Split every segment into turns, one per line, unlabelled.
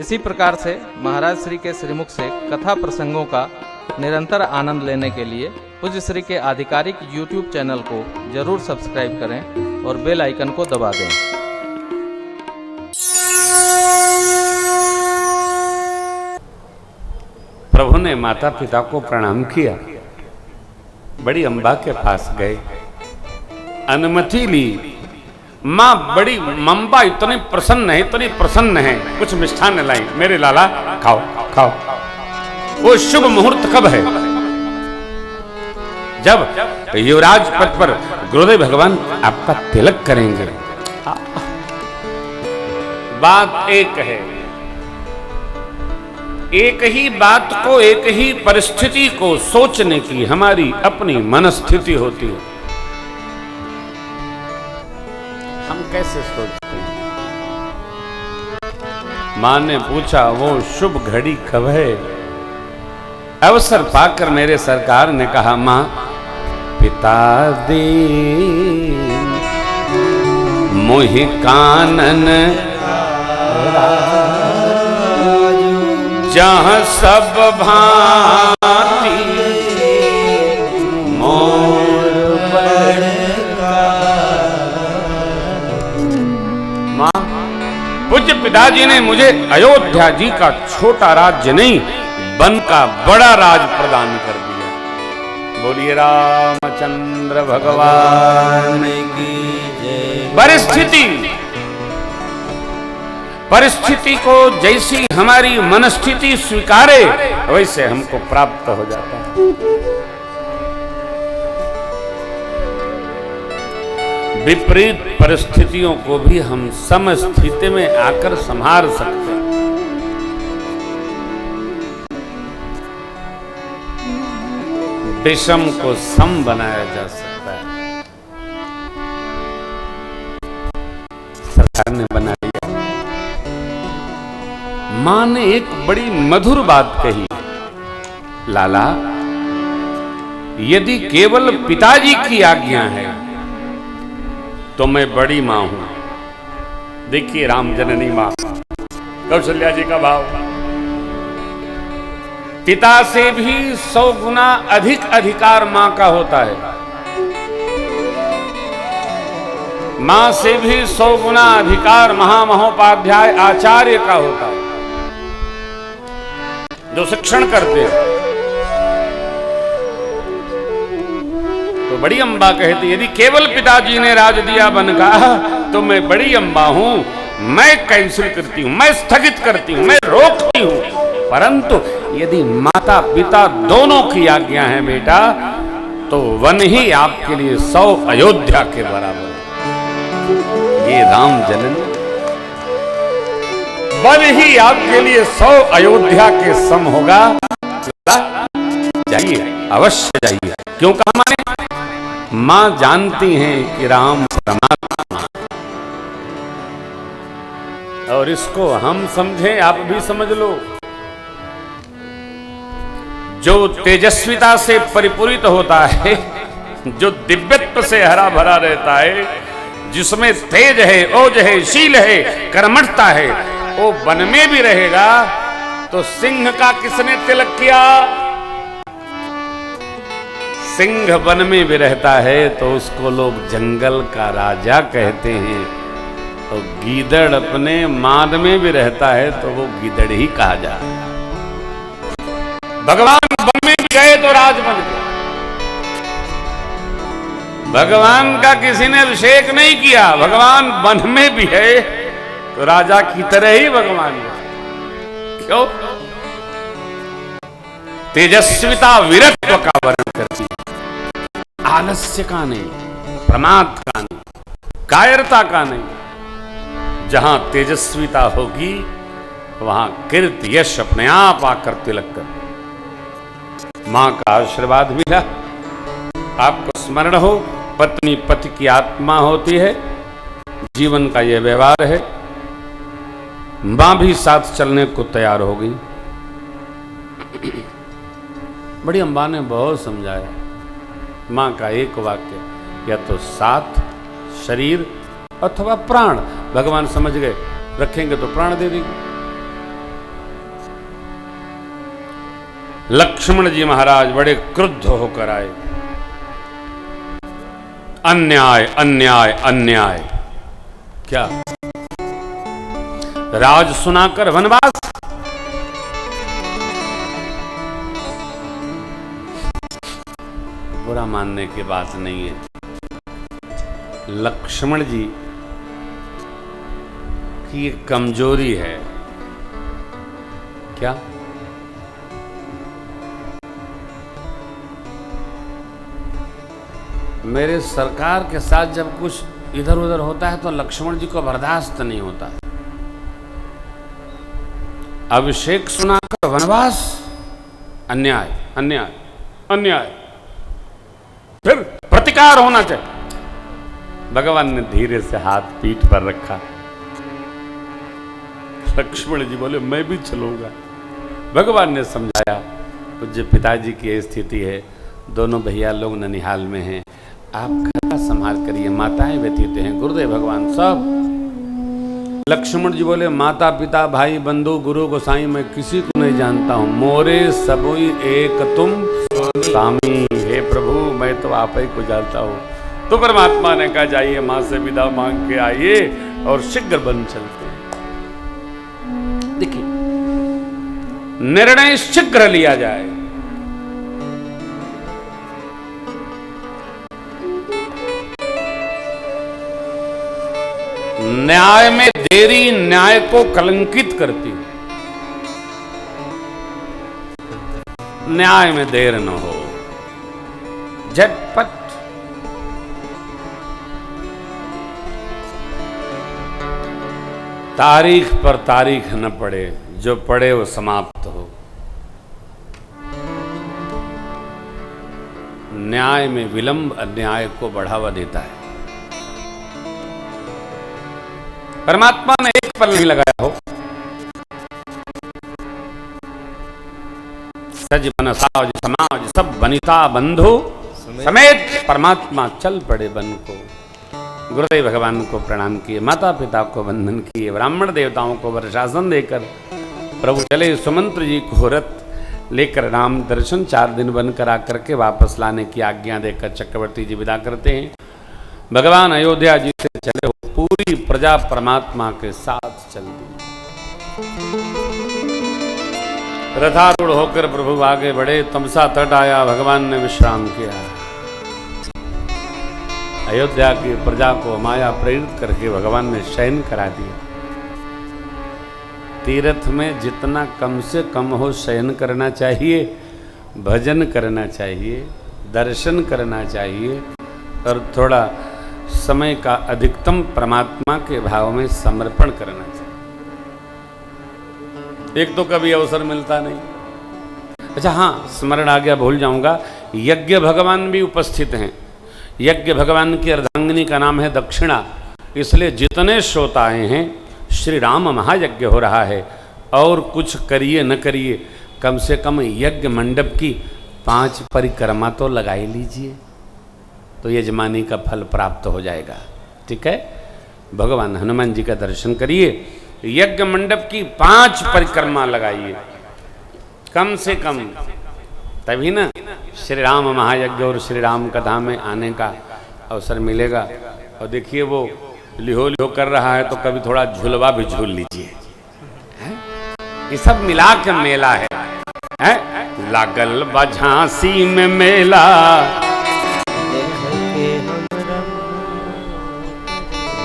इसी प्रकार से महाराज श्री के श्रीमुख से कथा प्रसंगों का निरंतर आनंद लेने के लिए पूज्य श्री के आधिकारिक YouTube चैनल को जरूर सब्सक्राइब करें और बेल आइकन को दबा दें।
प्रभु ने माता पिता को प्रणाम किया, बड़ी अम्बा के पास गए, अनुमति ली। माँ बड़ी मम्बा इतनी प्रसन्न है, कुछ मिष्ठान लाई, मेरे लाला खाओ खाओ। वो शुभ मुहूर्त कब है? जब युवराज पद पर गुरुदेव भगवान आपका तिलक करेंगे। बात एक है, एक ही बात को, एक ही परिस्थिति को सोचने की हमारी अपनी मनस्थिति होती है। हम कैसे सोचते हैं? मां ने पूछा वो शुभ घड़ी कब है? अवसर पाकर मेरे सरकार ने कहा, मां पिता दे मोहि कानन जहाँ सब भांति मोर मां, पूज्य पिताजी ने मुझे अयोध्या जी का छोटा राज्य नहीं, वन का बड़ा राज प्रदान कर दिया। बोलिए रामचंद्र भगवान की जय। परिस्थिति को जैसी हमारी मनस्थिति स्वीकारे वैसे हमको प्राप्त हो जाता है। विपरीत परिस्थितियों को भी हम समस्थिति में आकर संभाल सकते हैं। विषम को सम बनाया जा सकता है। सरकार ने बना लिया। मां ने एक बड़ी मधुर बात कही, लाला यदि केवल पिताजी की आज्ञा है तो मैं बड़ी मां हूं। देखिए राम जननी मां कौशल्या जी का भाव, पिता से भी 100 गुना अधिक अधिकार मां का होता है। मां से भी 100 गुना अधिकार महामहोपाध्याय आचार्य का होता है, जो शिक्षण करते हैं। तो बड़ी अम्बा कहती, यदि केवल पिताजी ने राज दिया बन का तो मैं बड़ी अम्बा हूं, मैं कैंसिल करती हूं, मैं स्थगित करती हूं, मैं रोकती हूं। परंतु यदि माता पिता दोनों की आज्ञा है बेटा, तो वन ही आपके लिए 100 अयोध्या के बराबर है। ये राम जननी बल ही आपके लिए 100 अयोध्या के सम होगा। जाइए, अवश्य जाइए। क्यों कहा माने? मां जानती हैं कि राम परमात्मा, और इसको हम समझें, आप भी समझ लो। जो तेजस्विता से परिपूरित होता है, जो दिव्यत्व से हरा भरा रहता है, जिसमें तेज है, ओज है, शील है, कर्मठता है, वो वन में भी रहेगा। तो सिंह का किसने तिलक किया? सिंह वन में भी रहता है तो उसको लोग जंगल का राजा कहते हैं। तो गीदड़ अपने माद में भी रहता है तो वो गीदड़ ही कहा जा। भगवान वन में भी गए तो राज बन गया। भगवान का किसी ने अभिषेक नहीं किया, भगवान वन में भी है तो राजा की तरह ही भगवान है। क्यों? तेजस्विता वीरत्व का वर्णन करती है, आलस्य का नहीं, प्रमाद का नहीं, कायरता का नहीं। जहां तेजस्विता होगी वहां कीर्ति यश अपने आप आकर तिलक कर। मां का आशीर्वाद मिला। आपको स्मरण हो, पत्नी पति की आत्मा होती है, जीवन का यह व्यवहार है। मां भी साथ चलने को तैयार हो गई। बड़ी अम्बा ने बहुत समझाया। मां का एक वाक्य, या तो साथ शरीर अथवा प्राण। भगवान समझ गए, रखेंगे तो प्राण दे देंगे। लक्ष्मण जी महाराज बड़े क्रुद्ध होकर आए। अन्याय अन्याय अन्याय, क्या राज सुनाकर वनवास? बुरा मानने की बात नहीं है। लक्ष्मण जी की एक कमजोरी है, क्या? मेरे सरकार के साथ जब कुछ इधर उधर होता है तो लक्ष्मण जी को बर्दाश्त नहीं होता। अभिषेक सुनाकर वनवास, अन्याय अन्याय अन्याय, फिर प्रतिकार होना चाहिए। भगवान ने धीरे से हाथ पीठ पर रखा। लक्ष्मण जी बोले मैं भी चलूंगा। भगवान ने समझाया, पूज्य पिताजी की स्थिति है, दोनों भैया लोग ननिहाल में हैं, आप घर का संभाल करिए, माताएं व्यतीत हैं, गुरुदेव भगवान सब। लक्ष्मण जी बोले माता पिता भाई बंधु गुरु गोसाई मैं किसी को नहीं जानता हूं, मोरे सबुई एक तुम स्वामी। हे प्रभु मैं तो आप ही को जानता हूं। तो परमात्मा ने कहा जाइए मां से विदा मांग के आइए और शीघ्र बन चलते। देखिए निर्णय शीघ्र लिया जाए। न्याय में देरी न्याय को कलंकित करती है। न्याय में देर न हो, झटपट। तारीख पर तारीख न पड़े, जो पड़े वो समाप्त हो। न्याय में विलंब अन्याय को बढ़ावा देता है। परमात्मा ने एक पल नहीं लगाया हो, सज बन साज समाज सब बनिता बंधु समेत परमात्मा चल पड़े बन को। गुरुदेव भगवान को प्रणाम किए, माता पिता को वंदन किए, ब्राह्मण देवताओं को वर्षासन देकर प्रभु चले। सुमंत्र जी को रथ लेकर राम दर्शन 4 दिन बनकर आकर के वापस लाने की आज्ञा देकर चक्रवर्ती जी विदा करते हैं। भगवान अयोध्या जी से चले हो, पूरी प्रजा परमात्मा के साथ चल दी। रथारूढ़ होकर प्रभु आगे बढ़े, तमसा तट आया, भगवान ने विश्राम किया। अयोध्या की प्रजा को माया प्रेरित करके भगवान ने शयन करा दिया। तीर्थ में जितना कम से कम हो शयन करना चाहिए, भजन करना चाहिए, दर्शन करना चाहिए और थोड़ा समय का अधिकतम परमात्मा के भाव में समर्पण करना चाहिए। एक तो कभी अवसर मिलता नहीं। अच्छा हाँ, स्मरण आ गया, भूल जाऊंगा, यज्ञ भगवान भी उपस्थित हैं। यज्ञ भगवान की अर्धांगिनी का नाम है दक्षिणा, इसलिए जितने श्रोताएं हैं श्री राम महायज्ञ हो रहा है। और कुछ करिए न करिए, कम से कम यज्ञ मंडप की 5 परिक्रमा तो लगा ही लीजिए, तो यजमानी का फल प्राप्त हो जाएगा। ठीक है, भगवान हनुमान जी का दर्शन करिए, यज्ञ मंडप की 5 परिक्रमा लगाइए कम से कम, तभी ना श्री राम महायज्ञ और श्री राम कथा में आने का अवसर मिलेगा। और देखिए वो लिहो लिहो कर रहा है तो कभी थोड़ा झुलवा भी झूल लीजिए। ये सब मिला के मेला है, लागल बा झांसी में मेला,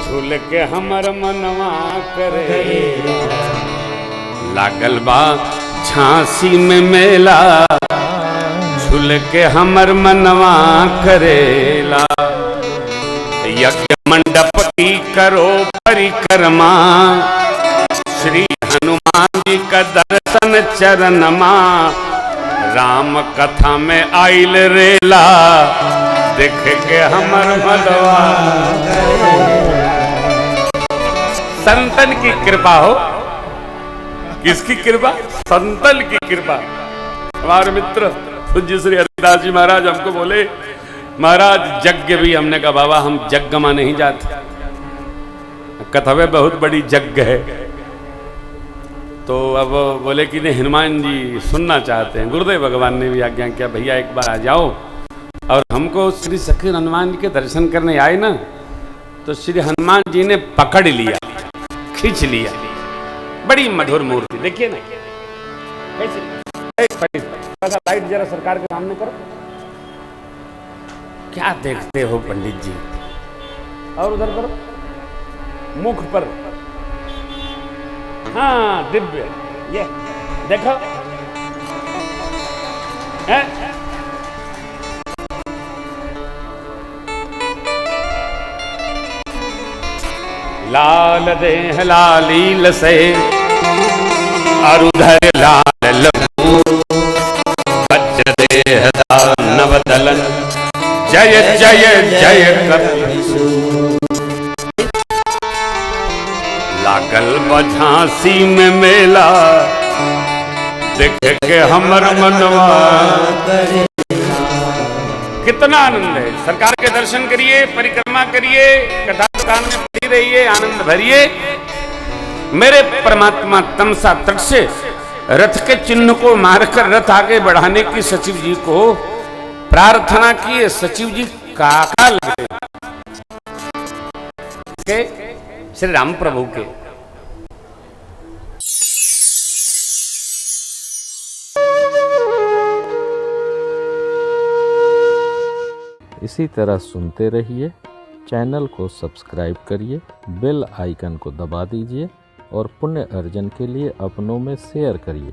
झूल के हमर मनवा करे। लागल बा झांसी में मेला, झूल के हमर मनवा करेला। यज्ञ मंडप की करो परिक्रमा, श्री हनुमान जी का दर्शन चरणमा। राम कथा में आइल रेला, देख के हमर मनवा। संतन की कृपा हो। किसकी कृपा? संतन की कृपा। हमारे मित्र पूज्य श्री हरिदास जी महाराज हमको बोले, महाराज यज्ञ भी, हमने कहा बाबा हम यज्ञ में नहीं जाते, कथवे बहुत बड़ी यज्ञ है। तो अब बोले कि नहीं, हनुमान जी सुनना चाहते हैं। गुरुदेव भगवान ने भी आज्ञा किया, भैया एक बार आ जाओ। और हमको श्री सखी हनुमान जी के दर्शन करने आए ना, तो श्री हनुमान जी ने पकड़ लिया, खींच लिया। बड़ी मधुर मूर्ति, देखिए ना कैसे। लाइट जरा सरकार के सामने करो, क्या देखते हो पंडित जी। और उधर करो, मुख पर, हाँ दिव्य, ये देखो है? लाल देह लालील से अरुधर लाल लहू, वज्र देह दानव दलन, जय जय जय कपीसु। लागल बझांसी में मेला, देख के हमर मनवा। कितना आनंद है। सरकार के दर्शन करिए, परिक्रमा करिए, कथा दुकान में पड़ी रहिए, आनंद भरिए। मेरे परमात्मा तमसा तट से रथ के चिन्ह को मारकर रथ आगे बढ़ाने की सचिव जी को प्रार्थना की। सचिव जी काका लगे श्री राम प्रभु के।
इसी तरह सुनते रहिए, चैनल को सब्सक्राइब करिए, बेल आइकन को दबा दीजिए और पुण्य अर्जन के लिए अपनों में शेयर करिए।